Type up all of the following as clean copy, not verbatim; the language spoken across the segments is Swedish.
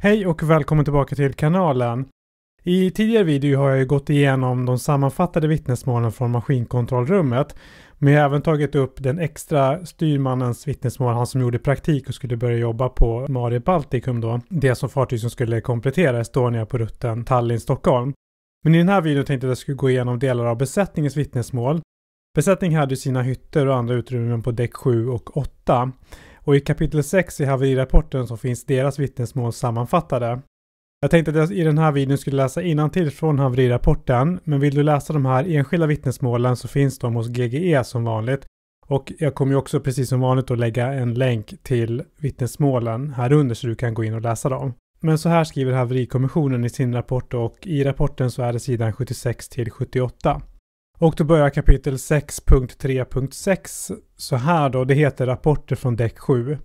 Hej och välkommen tillbaka till kanalen. I tidigare video har jag ju gått igenom de sammanfattade vittnesmålen från maskinkontrollrummet. Men jag har även tagit upp den extra styrmannens vittnesmål, han som gjorde praktik och skulle börja jobba på Mare Baltikum då. Det som fartyg som skulle komplettera Estonia på rutten Tallinn-Stockholm. Men i den här videon tänkte jag att jag skulle gå igenom delar av besättningens vittnesmål. Besättningen hade sina hytter och andra utrymmen på däck 7 och 8. Och i kapitel 6 i haverirapporten så finns deras vittnesmål sammanfattade. Jag tänkte att jag i den här videon skulle läsa innantill från haverirapporten, men vill du läsa de här enskilda vittnesmålen så finns de hos GGE som vanligt. Och jag kommer ju också precis som vanligt att lägga en länk till vittnesmålen här under så du kan gå in och läsa dem. Men så här skriver haverikommissionen i sin rapport och i rapporten så är det sidan 76 till 78. Och då börjar kapitel 6.3.6 så här då, det heter rapporter från däck 7.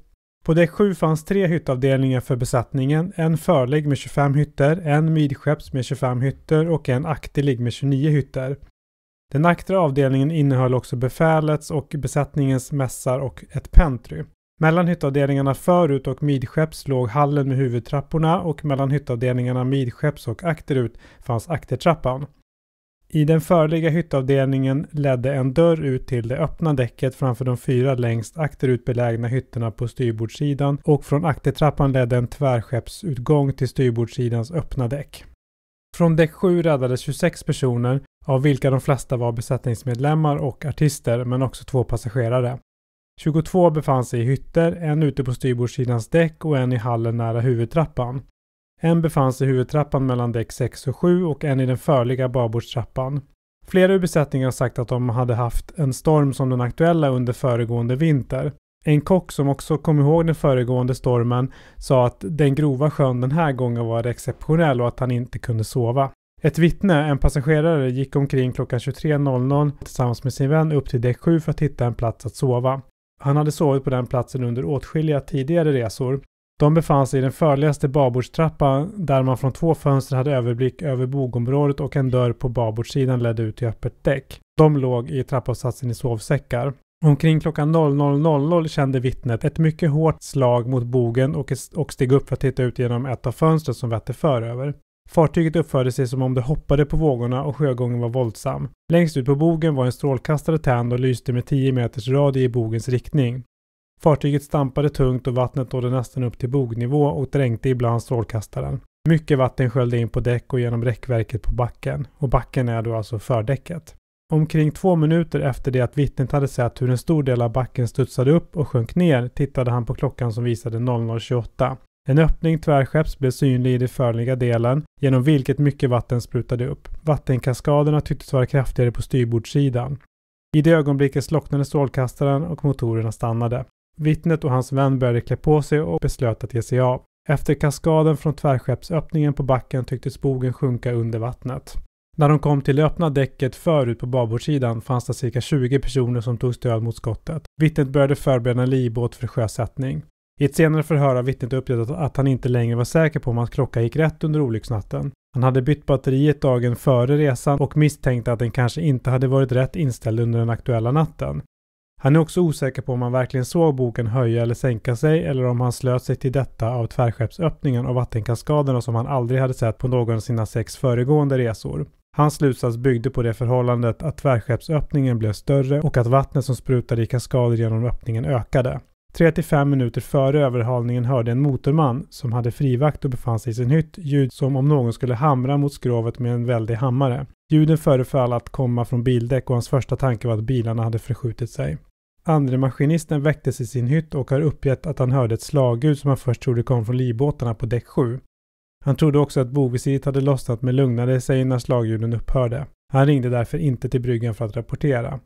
På däck 7 fanns 3 hyttavdelningar för besättningen, en förlägg med 25 hytter, en midskepps med 25 hytter och en akterlig med 29 hytter. Den aktra avdelningen innehöll också befälets och besättningens mässar och ett pentry. Mellan hyttavdelningarna förut och midskepps låg hallen med huvudtrapporna och mellan hyttavdelningarna midskepps och akterut fanns aktertrappan. I den förliga hyttavdelningen ledde en dörr ut till det öppna däcket framför de 4 längst akterut belägna hytterna på styrbordssidan och från aktertrappan ledde en tvärskeppsutgång till styrbordsidans öppna däck. Från däck 7 räddades 26 personer, av vilka de flesta var besättningsmedlemmar och artister men också 2 passagerare. 22 befann sig i hytter, en ute på styrbordsidans däck och en i hallen nära huvudtrappan. En befann sig i huvudtrappan mellan däck 6 och 7 och en i den förliga babordstrappan. Flera ur besättningen har sagt att de hade haft en storm som den aktuella under föregående vinter. En kock som också kom ihåg den föregående stormen sa att den grova sjön den här gången var exceptionell och att han inte kunde sova. Ett vittne, en passagerare, gick omkring klockan 23.00 tillsammans med sin vän upp till däck 7 för att hitta en plats att sova. Han hade sovit på den platsen under åtskilliga tidigare resor. De befann sig i den förligaste babordstrappan där man från 2 fönster hade överblick över bogområdet och en dörr på babordssidan ledde ut till öppet däck. De låg i trappavsatsen i sovsäckar. Omkring klockan 00.00 kände vittnet ett mycket hårt slag mot bogen och steg upp för att titta ut genom ett av fönstren som vette föröver. Fartyget uppförde sig som om det hoppade på vågorna och sjögången var våldsam. Längst ut på bogen var en strålkastare tänd och lyste med 10 meters radie i bogens riktning. Fartyget stampade tungt och vattnet nådde nästan upp till bognivå och dränkte ibland strålkastaren. Mycket vatten sköljde in på däck och genom räckverket på backen. Och backen är då alltså fördäcket. Omkring 2 minuter efter det att vittnet hade sett hur en stor del av backen studsade upp och sjönk ner tittade han på klockan som visade 00.28. En öppning tvärskepps blev synlig i den förliga delen genom vilket mycket vatten sprutade upp. Vattenkaskaderna tycktes vara kraftigare på styrbordssidan. I det ögonblicket slocknade strålkastaren och motorerna stannade. Vittnet och hans vän började klä på sig och beslöt att ge sig av. Efter kaskaden från tvärskeppsöppningen på backen tycktes bogen sjunka under vattnet. När de kom till det öppna däcket förut på babordssidan fanns det cirka 20 personer som tog stöd mot skottet. Vittnet började förbereda en livbåt för sjösättning. I ett senare förhör har vittnet uppgett att han inte längre var säker på om hans klocka gick rätt under olycksnatten. Han hade bytt batteriet dagen före resan och misstänkte att den kanske inte hade varit rätt inställd under den aktuella natten. Han är också osäker på om han verkligen såg boken höja eller sänka sig eller om han slöt sig till detta av tvärskeppsöppningen och vattenkaskaderna som han aldrig hade sett på någon av sina 6 föregående resor. Hans slutsats byggde på det förhållandet att tvärskeppsöppningen blev större och att vattnet som sprutade i kaskader genom öppningen ökade. 3-5 minuter före överhalningen hörde en motorman som hade frivakt och befann sig i sin hytt ljud som om någon skulle hamra mot skrovet med en väldig hammare. Ljuden föreföll att komma från bildäck och hans första tanke var att bilarna hade förskjutit sig. Andre maskinisten väcktes i sin hytt och har uppgett att han hörde ett slagljud som han först trodde kom från livbåtarna på däck 7. Han trodde också att bogvisiret hade lossnat men lugnade sig när slagljuden upphörde. Han ringde därför inte till bryggan för att rapportera.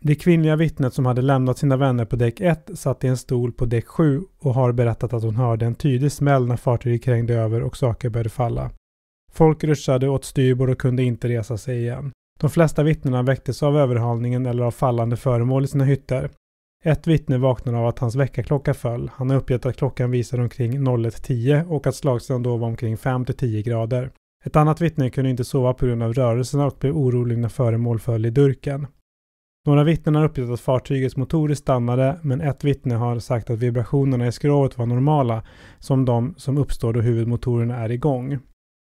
Det kvinnliga vittnet som hade lämnat sina vänner på däck 1 satt i en stol på däck 7 och har berättat att hon hörde en tydlig smäll när fartyget krängde över och saker började falla. Folk ruschade åt styrbord och kunde inte resa sig igen. De flesta vittnena väcktes av överhalningen eller av fallande föremål i sina hytter. Ett vittne vaknade av att hans väckarklocka föll. Han har uppgett att klockan visade omkring 01.10 och att slagsidan då var omkring 5-10 grader. Ett annat vittne kunde inte sova på grund av rörelserna och blev orolig när föremål föll i durken. Några vittnen har uppgett att fartygets motorer stannade, men ett vittne har sagt att vibrationerna i skrovet var normala, som de som uppstår då huvudmotorerna är igång.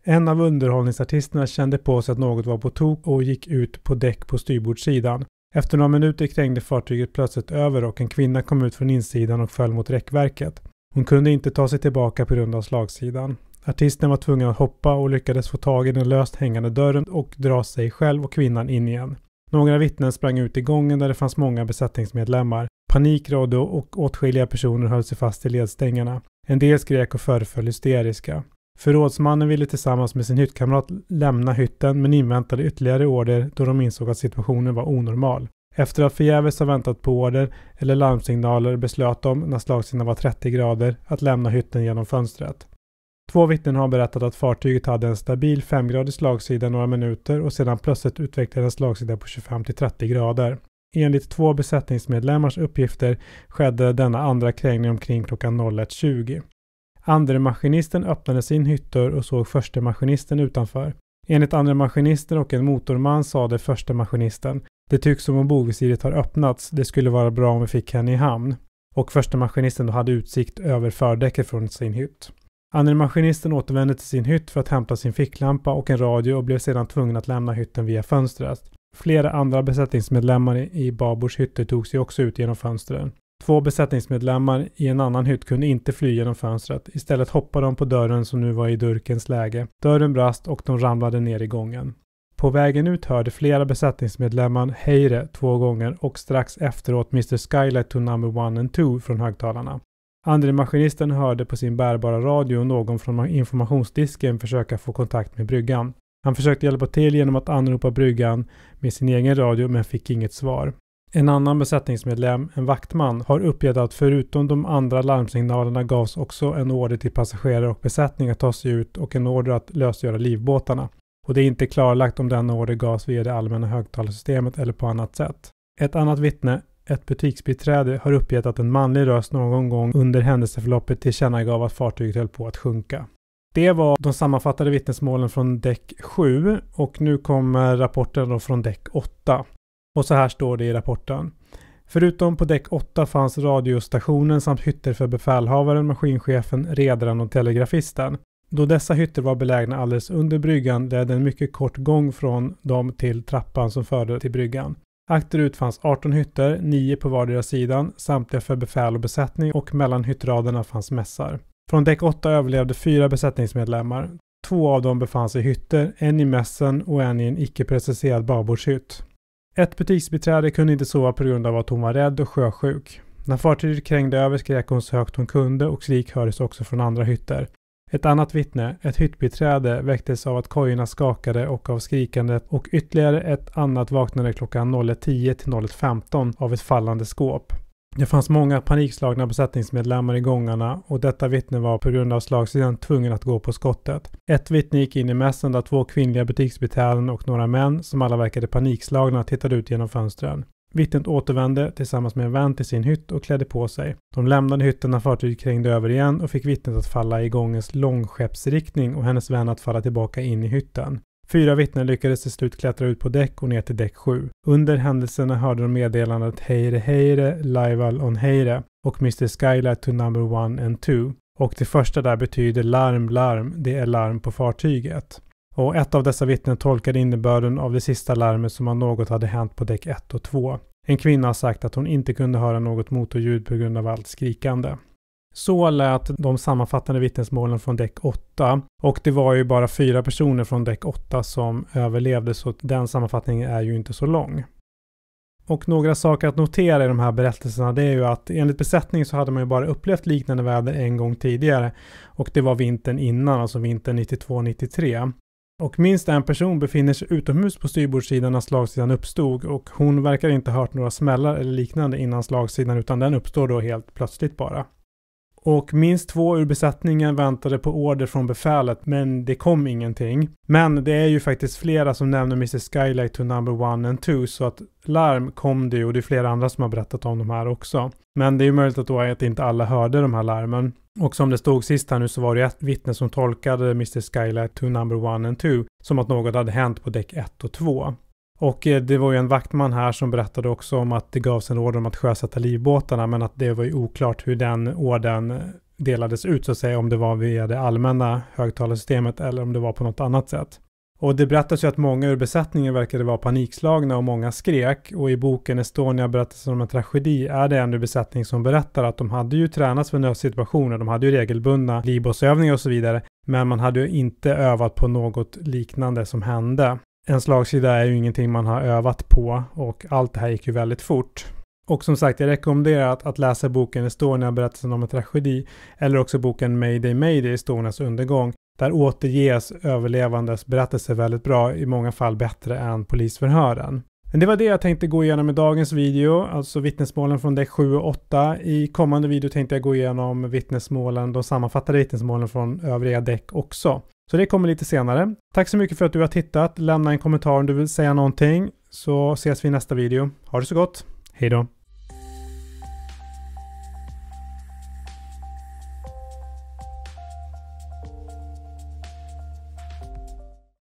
En av underhållningsartisterna kände på sig att något var på tok och gick ut på däck på styrbordssidan. Efter några minuter krängde fartyget plötsligt över och en kvinna kom ut från insidan och föll mot räckverket. Hon kunde inte ta sig tillbaka på grund av slagsidan. Artisten var tvungen att hoppa och lyckades få tag i den löst hängande dörren och dra sig själv och kvinnan in igen. Några vittnen sprang ut i gången där det fanns många besättningsmedlemmar. Panik rådde och åtskilliga personer höll sig fast i ledstängerna. En del skrek och föreföll hysteriska. Förrådsmannen ville tillsammans med sin hyttkamrat lämna hytten men inväntade ytterligare order då de insåg att situationen var onormal. Efter att förgäves ha väntat på order eller larmsignaler beslöt de, när slagsidan var 30 grader, att lämna hytten genom fönstret. 2 vittnen har berättat att fartyget hade en stabil 5-gradig slagsida några minuter och sedan plötsligt utvecklade en slagsida på 25-30 grader. Enligt 2 besättningsmedlemmars uppgifter skedde denna andra krängning omkring klockan 01.20. Andre maskinisten öppnade sin hyttdörr och såg första maskinisten utanför. Enligt andra maskinisten och en motorman sade första maskinisten: "Det tycks som om bogvisiret har öppnats, det skulle vara bra om vi fick henne i hamn." Och första maskinisten hade utsikt över fördäcket från sin hytt. Andra maskinisten återvände till sin hytt för att hämta sin ficklampa och en radio och blev sedan tvungen att lämna hytten via fönstret. Flera andra besättningsmedlemmar i Babors hytter tog sig också ut genom fönstren. 2 besättningsmedlemmar i en annan hytt kunde inte fly genom fönstret. Istället hoppade de på dörren som nu var i durkens läge. Dörren brast och de ramlade ner i gången. På vägen ut hörde flera besättningsmedlemmar "Hejre" 2 gånger och strax efteråt Mr. Skylight to number 1 and 2 från högtalarna. Andre maskinisten hörde på sin bärbara radio någon från informationsdisken försöka få kontakt med bryggan. Han försökte hjälpa till genom att anropa bryggan med sin egen radio men fick inget svar. En annan besättningsmedlem, en vaktman, har uppgett att förutom de andra larmsignalerna gavs också en order till passagerare och besättning att ta sig ut och en order att lösgöra livbåtarna. Och det är inte klarlagt om denna order gavs via det allmänna högtalarsystemet eller på annat sätt. Ett annat vittne, ett butiksbiträde, har uppgett att en manlig röst någon gång under händelseförloppet tillkännagav att fartyget höll på att sjunka. Det var de sammanfattade vittnesmålen från däck 7 och nu kommer rapporten då från däck 8. Och så här står det i rapporten. Förutom på däck 8 fanns radiostationen samt hytter för befälhavaren, maskinchefen, redaren och telegrafisten. Då dessa hytter var belägna alldeles under bryggan ledde en mycket kort gång från dem till trappan som förde till bryggan. Akterut fanns 18 hytter, 9 på vardera sidan, samtliga för befäl och besättning och mellan hyttraderna fanns mässar. Från däck 8 överlevde 4 besättningsmedlemmar. 2 av dem befann sig i hytter, en i mässen och en i en icke preciserad babordshytt. Ett butiksbiträde kunde inte sova på grund av att hon var rädd och sjösjuk. När fartyget krängde över skrek hon så högt hon kunde och skrik hördes också från andra hytter. Ett annat vittne, ett hyttbiträde, väcktes av att kojorna skakade och av skrikandet och ytterligare ett annat vaknade klockan 01.10 till 01.15 av ett fallande skåp. Det fanns många panikslagna besättningsmedlemmar i gångarna och detta vittne var på grund av slagsidan tvungen att gå på skottet. Ett vittne gick in i mässen där 2 kvinnliga butiksbiträden och några män som alla verkade panikslagna tittade ut genom fönstren. Vittnet återvände tillsammans med en vän till sin hytt och klädde på sig. De lämnade hytten när fartyget krängde över igen och fick vittnet att falla i gångens långskeppsriktning och hennes vän att falla tillbaka in i hytten. 4 vittnen lyckades till slut klättra ut på däck och ner till däck 7. Under händelserna hörde de meddelandet "Hejre hejre, lival on hejre" och Mr. Skylight to number 1 and 2. Och det första där betyder larm, larm, det är larm på fartyget. Och ett av dessa vittnen tolkade innebörden av det sista larmet som att något hade hänt på däck 1 och 2. En kvinna har sagt att hon inte kunde höra något motorljud på grund av allt skrikande. Så lät de sammanfattande vittnesmålen från däck 8 och det var ju bara 4 personer från däck 8 som överlevde så den sammanfattningen är ju inte så lång. Och några saker att notera i de här berättelserna det är ju att enligt besättning så hade man ju bara upplevt liknande väder en gång tidigare och det var vintern innan, alltså vintern 92-93. Och minst en person befinner sig utomhus på styrbordssidan när slagsidan uppstod och hon verkar inte ha hört några smällar eller liknande innan slagsidan utan den uppstår då helt plötsligt bara. Och minst 2 ur besättningen väntade på order från befälet men det kom ingenting. Men det är ju faktiskt flera som nämner Mr. Skylight to number 1 and 2 så att larm kom det och det är flera andra som har berättat om de här också. Men det är ju möjligt att då att inte alla hörde de här larmen. Och som det stod sist här nu så var det ett vittne som tolkade Mr. Skylight to number 1 and 2 som att något hade hänt på däck 1 och 2. Och det var ju en vaktman här som berättade också om att det gavs en order om att sjösätta livbåtarna, men att det var ju oklart hur den ordern delades ut så att säga, om det var via det allmänna högtalarsystemet eller om det var på något annat sätt. Och det berättas ju att många ur besättningen verkade vara panikslagna och många skrek, och i boken Estonia berättelsen om en tragedi är det en ur besättning som berättar att de hade ju tränats för nödsituationer, de hade ju regelbundna livbåtsövningar och så vidare, men man hade ju inte övat på något liknande som hände. En slagsida är ju ingenting man har övat på och allt det här gick ju väldigt fort. Och som sagt, jag rekommenderar att läsa boken Estonia berättelsen om en tragedi eller också boken Mayday Mayday Estonias undergång. Där återges överlevandes berättelser väldigt bra, i många fall bättre än polisförhören. Men det var det jag tänkte gå igenom i dagens video, alltså vittnesmålen från däck 7 och 8. I kommande video tänkte jag gå igenom vittnesmålen, de sammanfattade vittnesmålen från övriga däck också. Så det kommer lite senare. Tack så mycket för att du har tittat. Lämna en kommentar om du vill säga någonting, så ses vi i nästa video. Ha det så gott. Hej då!